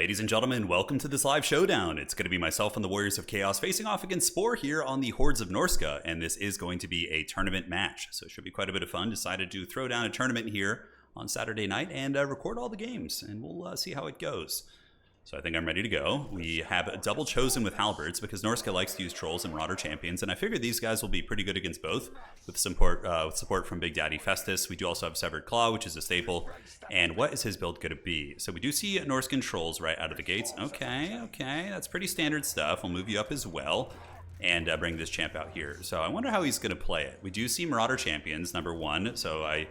Ladies and gentlemen, welcome to this live showdown. It's going to be myself and the Warriors of Chaos facing off against Spore here on the Hordes of Norsca, and this is going to be a tournament match, so it should be quite a bit of fun. Decided to throw down a tournament here on Saturday night and record all the games, and we'll see how it goes. So I think I'm ready to go. We have a double chosen with halberds because Norsca likes to use trolls and marauder champions, and I figured these guys will be pretty good against both with support from Big Daddy Festus. We do also have Severed Claw, which is a staple. And what is his build going to be? So we do see Norscan trolls right out of the gates. Okay, that's pretty standard stuff. We'll move you up as well and bring this champ out here. So I wonder how he's going to play it. We do see marauder champions, number one. So I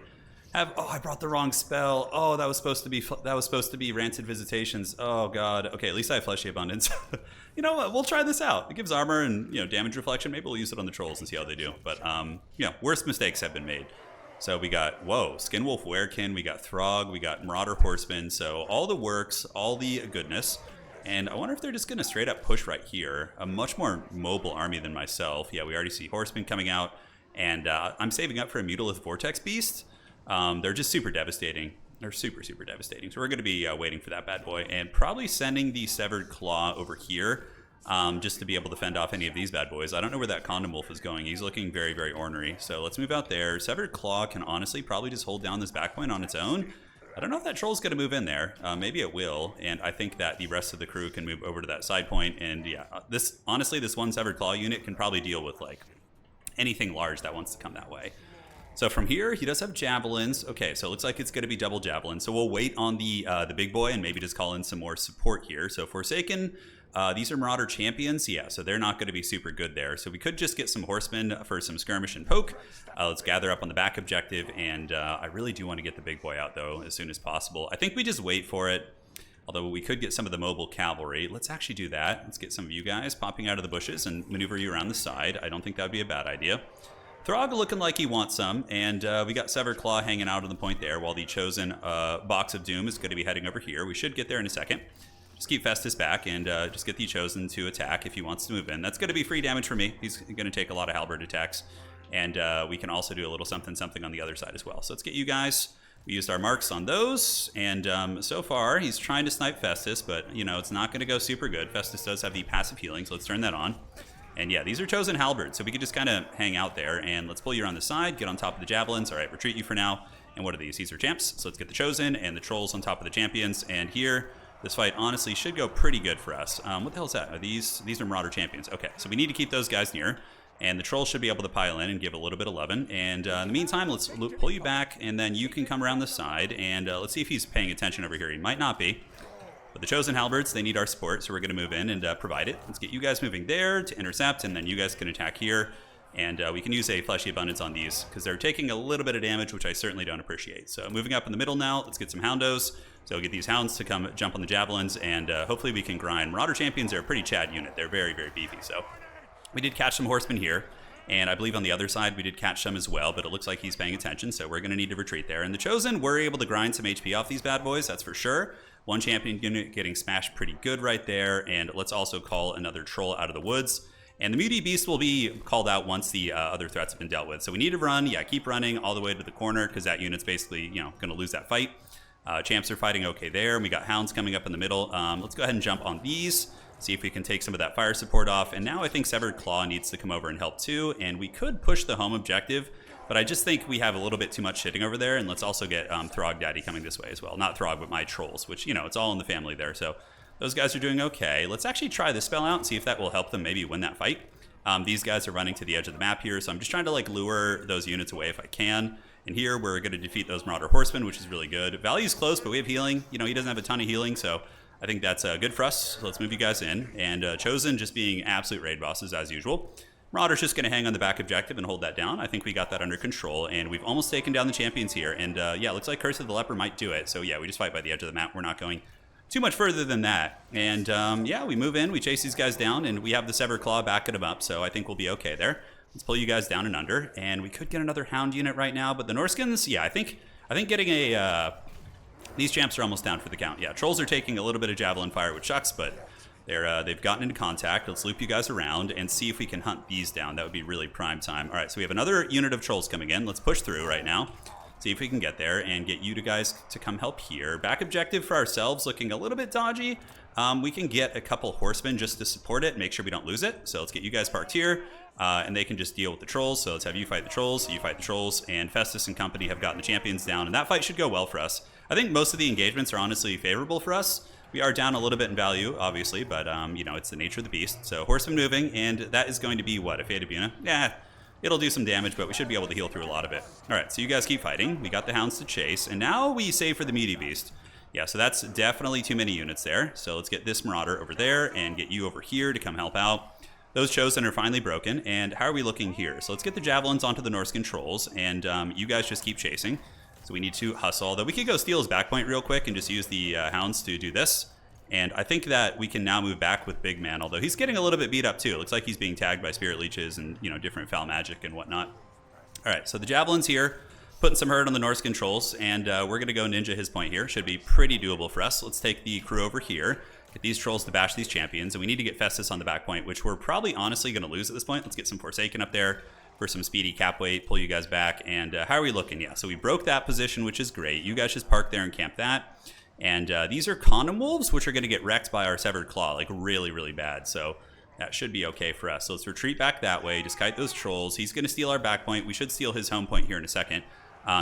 brought the wrong spell. Oh, that was supposed to be Rancid Visitations. Oh god. Okay, at least I have Fleshy Abundance. You know what? We'll try this out. It gives armor and damage reflection. Maybe we'll use it on the trolls and see how they do. But worse mistakes have been made. So we got Skinwolf Werekin, we got Throg, we got Marauder Horseman. So all the works, all the goodness. And I wonder if they're just going to straight up push right here. A much more mobile army than myself. Yeah, we already see Horseman coming out, and I'm saving up for a Mutalith Vortex Beast. They're just super devastating. They're super devastating. So we're going to be waiting for that bad boy and probably sending the Severed Claw over here just to be able to fend off any of these bad boys. I don't know where that Condom Wolf is going. He's looking very ornery. So let's move out there. Severed Claw can honestly probably just hold down this back point on its own. I don't know if that troll's going to move in there. Maybe it will. And I think that the rest of the crew can move over to that side point. And yeah, this one Severed Claw unit can probably deal with like anything large that wants to come that way. So from here, he does have javelins. Okay, so it looks like it's going to be double javelin. So we'll wait on the big boy and maybe just call in some more support here. So Forsaken, these are Marauder champions. Yeah, so they're not going to be super good there. So we could just get some horsemen for some skirmish and poke. Let's gather up on the back objective. And I really do want to get the big boy out, though, as soon as possible. I think we just wait for it. Although we could get some of the mobile cavalry. Let's actually do that. Let's get some of you guys popping out of the bushes and maneuver you around the side. I don't think that would be a bad idea. Throg looking like he wants some, and we got Severed Claw hanging out on the point there while the chosen Box of Doom is going to be heading over here. We should get there in a second. Just keep Festus back and just get the chosen to attack if he wants to move in. That's going to be free damage for me. He's going to take a lot of halberd attacks, and we can also do a little something on the other side as well. So let's get you guys. We used our marks on those, and so far he's trying to snipe Festus, but it's not going to go super good. Festus does have the passive healing, so let's turn that on. And yeah, these are chosen halberds, so we could just kind of hang out there, and let's pull you around the side, get on top of the javelins. All right, retreat you for now. And what are these? These are champs, so let's get the chosen and the trolls on top of the champions. And here, this fight honestly should go pretty good for us. What the hell is that? These are Marauder champions. Okay, so we need to keep those guys near, and the trolls should be able to pile in and give a little bit of lovin'. And in the meantime, let's pull you back, and then you can come around the side, and let's see if he's paying attention over here. He might not be. But the chosen halberds, they need our support, so we're going to move in and provide it. Let's get you guys moving there to intercept, and then you guys can attack here. And we can use a Fleshy Abundance on these, because they're taking a little bit of damage, which I certainly don't appreciate. So moving up in the middle now, let's get some Houndos. So we'll get these Hounds to come jump on the Javelins, and hopefully we can grind. Marauder Champions are a pretty Chad unit. They're very beefy. So we did catch some Horsemen here. And I believe on the other side, we did catch some as well, but it looks like he's paying attention, so we're going to need to retreat there. And the Chosen, we're able to grind some HP off these bad boys, that's for sure. One champion unit getting smashed pretty good right there, and let's also call another troll out of the woods. And the Muty Beast will be called out once the other threats have been dealt with. So we need to run, keep running all the way to the corner, because that unit's basically, going to lose that fight. Champs are fighting okay there, and we got Hounds coming up in the middle. Let's go ahead and jump on these. See if we can take some of that fire support off. And now I think Severed Claw needs to come over and help too. And we could push the home objective, but I just think we have a little bit too much sitting over there. And let's also get Throg Daddy coming this way as well. Not Throg, but my trolls, which, it's all in the family there. So those guys are doing okay. Let's actually try this spell out and see if that will help them maybe win that fight. These guys are running to the edge of the map here. So I'm just trying to lure those units away if I can. And here we're going to defeat those Marauder Horsemen, which is really good. Value's close, but we have healing. He doesn't have a ton of healing, so I think that's good for us. So let's move you guys in. And Chosen just being absolute raid bosses as usual. Marauder's just going to hang on the back objective and hold that down. I think we got that under control. And we've almost taken down the champions here. And looks like Curse of the Leper might do it. So yeah, we just fight by the edge of the map. We're not going too much further than that. And we move in. We chase these guys down. And we have the Severed Claw backing them up. So I think we'll be okay there. Let's pull you guys down and under. And we could get another Hound unit right now. But the Norscans, I think getting a... These champs are almost down for the count. Yeah, trolls are taking a little bit of javelin fire, which sucks, but they've gotten into contact. Let's loop you guys around and see if we can hunt these down. That would be really prime time. All right, so we have another unit of trolls coming in. Let's push through right now. See if we can get there and get you guys to come help here. Back objective for ourselves looking a little bit dodgy. We can get a couple horsemen just to support it and make sure we don't lose it. So let's get you guys parked here, and they can just deal with the trolls. So let's have you fight the trolls, you fight the trolls, and Festus and company have gotten the champions down, and that fight should go well for us. I think most of the engagements are honestly favorable for us. We are down a little bit in value, obviously, but you know, it's the nature of the beast. So horsemen moving, and that is going to be what? A Fade of Buna? Yeah. It'll do some damage, but we should be able to heal through a lot of it. All right, so you guys keep fighting. We got the hounds to chase, and now we save for the meaty beast. Yeah, so that's definitely too many units there. So let's get this marauder over there and get you over here to come help out. Those chosen are finally broken, and how are we looking here? So let's get the javelins onto the Norscan trolls, and you guys just keep chasing. So we need to hustle, although we could go steal his back point real quick and just use the hounds to do this. And I think that we can now move back with Big Man, although he's getting a little bit beat up too. It looks like he's being tagged by Spirit Leeches and, you know, different foul magic and whatnot. All right, so the Javelin's here, putting some hurt on the Norscan trolls, and we're going to go ninja his point here. Should be pretty doable for us. Let's take the crew over here, get these trolls to bash these champions, and we need to get Festus on the back point, which we're probably honestly going to lose at this point. Let's get some Forsaken up there for some speedy cap weight, pull you guys back, and how are we looking? Yeah, so we broke that position, which is great. You guys just park there and camp that. And these are Condom Wolves, which are going to get wrecked by our Severed Claw, like really, really bad. So that should be okay for us. So let's retreat back that way. Just kite those trolls. He's going to steal our back point. We should steal his home point here in a second.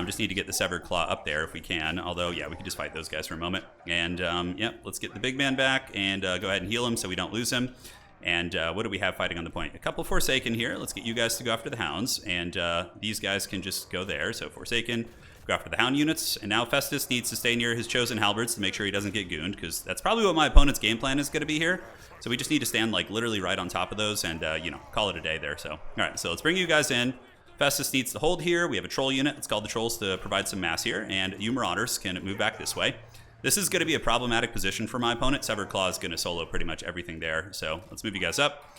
Just need to get the Severed Claw up there if we can. Although, yeah, we can just fight those guys for a moment. And, yep, let's get the big man back and go ahead and heal him so we don't lose him. And what do we have fighting on the point? A couple Forsaken here. Let's get you guys to go after the hounds. And these guys can just go there. So Forsaken, go after the hound units, and now Festus needs to stay near his chosen halberds to make sure he doesn't get gooned, because that's probably what my opponent's game plan is going to be here. So we just need to stand like literally right on top of those and you know, call it a day there. So all right, so let's bring you guys in. Festus needs to hold here. We have a troll unit. Let's call the trolls to provide some mass here, and you marauders can move back this way. This is going to be a problematic position for my opponent. Severed Claw is going to solo pretty much everything there. So let's move you guys up.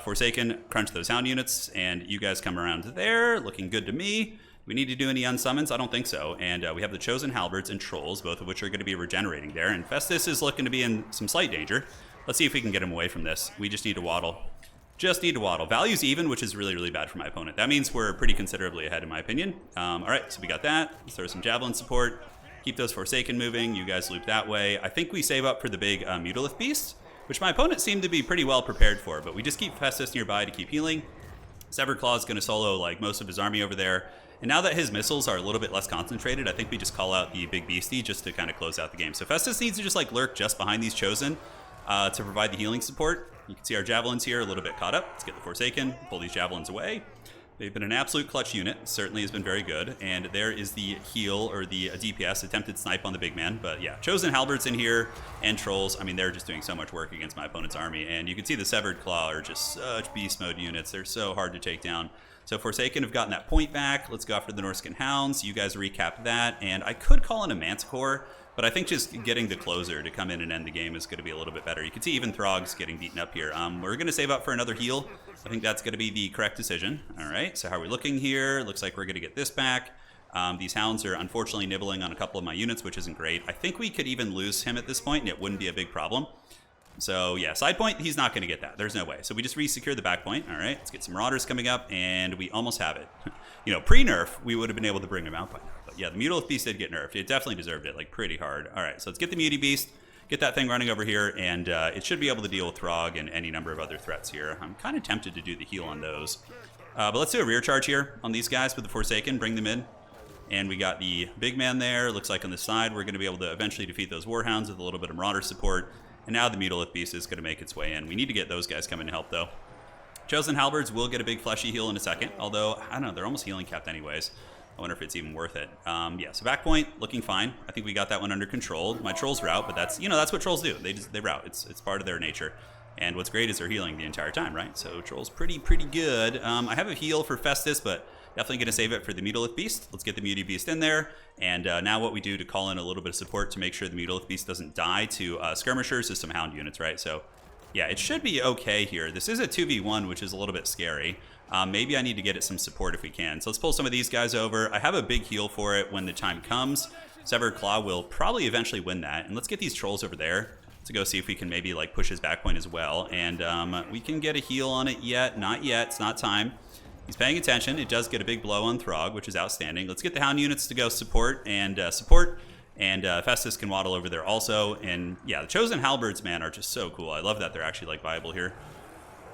Forsaken, crunch those hound units, and you guys come around there. Looking good to me. We need to do any unsummons? I don't think so. And we have the chosen halberds and trolls, both of which are going to be regenerating there. And Festus is looking to be in some slight danger. Let's see if we can get him away from this. We just need to waddle. Just need to waddle. Value's even, which is really, really bad for my opponent. That means we're pretty considerably ahead, in my opinion. All right, so we got that. Let's throw some javelin support. Keep those Forsaken moving. You guys loop that way. I think we save up for the big Mutilith Beast, which my opponent seemed to be pretty well prepared for. But we just keep Festus nearby to keep healing. Severed Claw is going to solo like most of his army over there. And now that his missiles are a little bit less concentrated, I think we just call out the big beastie just to kind of close out the game. So Festus needs to just like lurk just behind these chosen to provide the healing support. You can see our javelins here a little bit caught up. Let's get the Forsaken, pull these javelins away. They've been an absolute clutch unit. Certainly has been very good. And there is the heal, or the DPS, attempted snipe on the big man. But yeah, chosen halberds in here and trolls. I mean, they're just doing so much work against my opponent's army. And you can see the Severed Claw are just such beast mode units. They're so hard to take down. So Forsaken have gotten that point back. Let's go after the Norscan Hounds. You guys recap that. And I could call in a Manticore, but I think just getting the closer to come in and end the game is going to be a little bit better. You can see even Throg's getting beaten up here. We're going to save up for another heal. I think that's going to be the correct decision. All right, so how are we looking here? Looks like we're going to get this back. These hounds are unfortunately nibbling on a couple of my units, which isn't great. I think we could even lose him at this point, and it wouldn't be a big problem. So yeah, side point, he's not going to get that. There's no way. So we just re-secure the back point. All right, let's get some Marauders coming up, and we almost have it. You know, pre-nerf, we would have been able to bring him out by now. But yeah, the Mutilith Beast did get nerfed. It definitely deserved it, like pretty hard. All right, so let's get the Muty Beast, get that thing running over here, and it should be able to deal with Throg and any number of other threats here. I'm kind of tempted to do the heal on those. But let's do a rear charge here on these guys with the Forsaken, bring them in. And we got the big man there. Looks like on the side, we're going to be able to eventually defeat those Warhounds with a little bit of Marauder support. And now the Mutilith Beast is going to make its way in. We need to get those guys coming to help, though. Chosen Halberds will get a big fleshy heal in a second, although, I don't know, they're almost healing capped anyways. I wonder if it's even worth it. Yeah, so back point, looking fine. I think we got that one under control. My trolls route, but that's, you know, that's what trolls do. They route. It's part of their nature. And what's great is they're healing the entire time, right? So trolls pretty good. I have a heal for Festus, but definitely going to save it for the Mutilith Beast. Let's get the Muty Beast in there. And now what we do to call in a little bit of support to make sure the Mutilith Beast doesn't die to skirmishers is some hound units, right? So yeah, it should be okay here. This is a 2v1, which is a little bit scary. Maybe I need to get it some support if we can. So let's pull some of these guys over. I have a big heal for it when the time comes. Severed Claw will probably eventually win that. And let's get these trolls over there to go see if we can maybe like push his back point as well. And we can get a heal on it yet. Not yet. It's not time. He's paying attention. It does get a big blow on Throg, which is outstanding. Let's get the Hound units to go support. And Festus can waddle over there also. And yeah, the Chosen Halberds, man, are just so cool. I love that they're actually like viable here.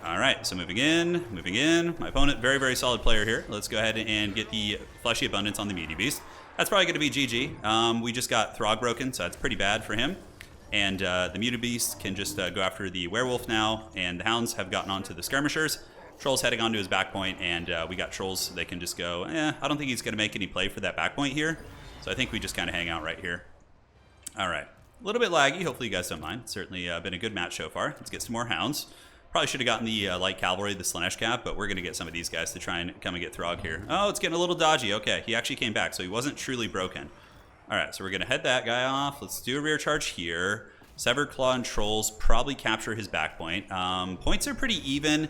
All right, so moving in. My opponent, very, very solid player here. Let's go ahead and get the Fleshy Abundance on the Meaty Beast. That's probably going to be GG. We just got Throg broken, so that's pretty bad for him. And the Meaty Beast can just go after the Werewolf now. And the Hounds have gotten onto the Skirmishers. Troll's heading onto his back point, and we got Trolls. So they can just go, I don't think he's going to make any play for that back point here. So I think we just kind of hang out right here. All right, a little bit laggy. Hopefully you guys don't mind. Certainly been a good match so far. Let's get some more Hounds. Probably should have gotten the Light Cavalry, the Slanesh Cap, but we're going to get some of these guys to try and come and get Throg here. Oh, it's getting a little dodgy. Okay, he actually came back, so he wasn't truly broken. All right, so we're going to head that guy off. Let's do a rear charge here. Severed Claw and Trolls probably capture his back point. Points are pretty even.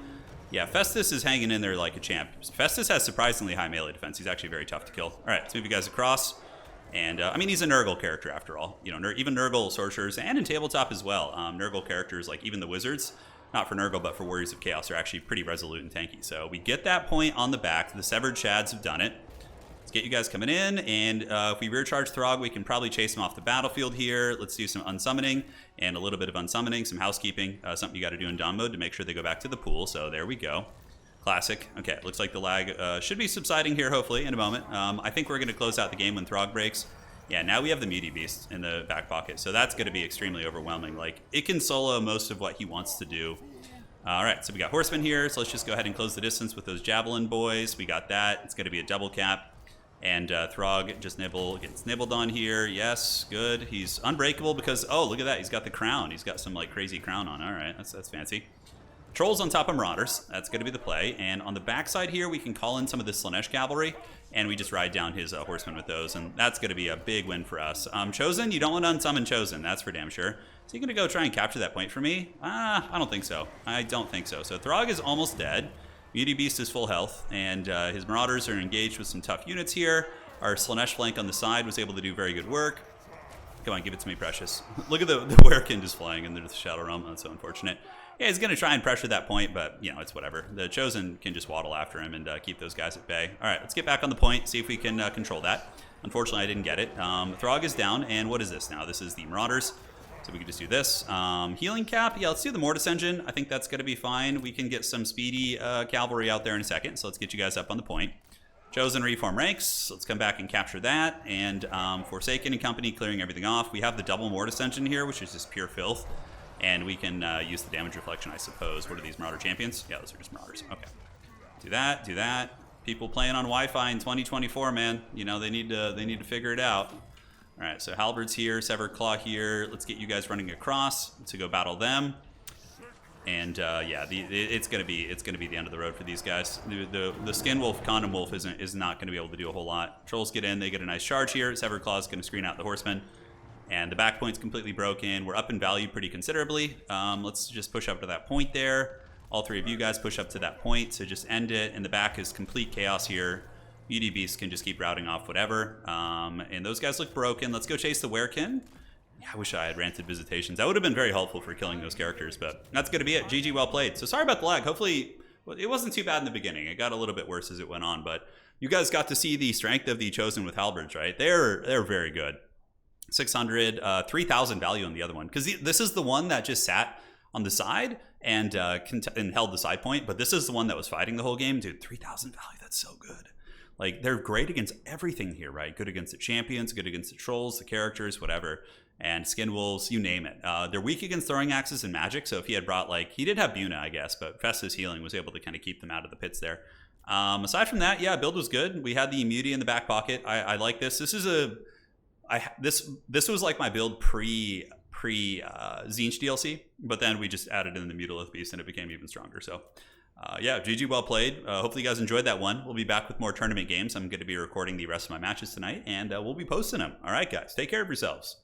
Yeah, Festus is hanging in there like a champ. Festus has surprisingly high melee defense. He's actually very tough to kill. All right, let's move you guys across. And, I mean, he's a Nurgle character after all. You know, even Nurgle sorcerers, and in tabletop as well. Nurgle characters, like even the wizards, not for Nurgle, but for Warriors of Chaos, are actually pretty resolute and tanky. So we get that point on the back. The Severed Shads have done it. Let's get you guys coming in, and if we rear charge Throg, we can probably chase him off the battlefield here. Let's do some unsummoning and a little bit of unsummoning, some housekeeping, something you got to do in Dawn mode to make sure they go back to the pool. So there we go. Classic. Okay, looks like the lag should be subsiding here, hopefully, in a moment. I think we're going to close out the game when Throg breaks. Yeah, now we have the Meaty Beast in the back pocket, so that's going to be extremely overwhelming. Like, it can solo most of what he wants to do. All right, so we got Horsemen here, so let's just go ahead and close the distance with those Javelin boys. We got that. It's going to be a double cap. And Throg just gets nibbled on here. Yes, good. He's unbreakable because, oh, look at that. He's got the crown. He's got some, like, crazy crown on. All right, that's fancy. Trolls on top of Marauders. That's going to be the play. And on the backside here, we can call in some of the Slanesh Cavalry, and we just ride down his Horsemen with those, and that's going to be a big win for us. Chosen, you don't want to unsummon Chosen. That's for damn sure. Is he going to go try and capture that point for me? I don't think so. I don't think so. So Throg is almost dead. Meaty Beast is full health, and his Marauders are engaged with some tough units here. Our Slanesh flank on the side was able to do very good work. Come on, give it to me, Precious. Look at the Werekin just flying into the Shadow Realm. That's so unfortunate. Yeah, he's going to try and pressure that point, but, you know, it's whatever. The Chosen can just waddle after him and keep those guys at bay. All right, let's get back on the point, see if we can control that. Unfortunately, I didn't get it. Throg is down, and what is this now? This is the Marauders, so we can just do this. Healing cap, yeah, let's do the Mortis Engine. I think that's going to be fine. We can get some speedy cavalry out there in a second, so let's get you guys up on the point. Chosen reform ranks. Let's come back and capture that. And Forsaken and company clearing everything off. We have the double Mortis Engine here, which is just pure filth. And we can use the damage reflection, I suppose. What are these, Marauder Champions? Yeah, those are just Marauders. Okay. Do that, do that. People playing on Wi-Fi in 2024, man. You know, they need to figure it out. All right, so Halberds here, Severed Claw here. Let's get you guys running across to go battle them. And yeah, it's gonna be the end of the road for these guys. The Skin Wolf, Condom Wolf is not gonna be able to do a whole lot. Trolls get in, they get a nice charge here. Severed Claw is gonna screen out the Horsemen. And the back point's completely broken. We're up in value pretty considerably. Let's just push up to that point there. All three of you guys push up to that point to just end it. And the back is complete chaos here. Beauty Beast can just keep routing off whatever. And those guys look broken. Let's go chase the Werekin. Yeah, I wish I had Ranted Visitations. That would have been very helpful for killing those characters, but that's going to be it. GG, well played. So sorry about the lag. Hopefully, it wasn't too bad in the beginning. It got a little bit worse as it went on, but you guys got to see the strength of the Chosen with Halberds, right? They're very good. 600, 3,000 value on the other one. Because this is the one that just sat on the side and held the side point, but this is the one that was fighting the whole game. Dude, 3,000 value, that's so good. Like, they're great against everything here, right? Good against the champions, good against the trolls, the characters, whatever. And Skin Wolves, you name it. They're weak against throwing axes and magic, so if he had brought, like, he did have Buna, I guess, but Festus Healing was able to kind of keep them out of the pits there. Aside from that, yeah, build was good. We had the immunity in the back pocket. I like this. This is this was like my build pre Tzeentch DLC, but then we just added in the Mutilith Beast and it became even stronger. So yeah, GG, well played. Hopefully you guys enjoyed that one. We'll be back with more tournament games. I'm going to be recording the rest of my matches tonight, and we'll be posting them. All right, guys, take care of yourselves.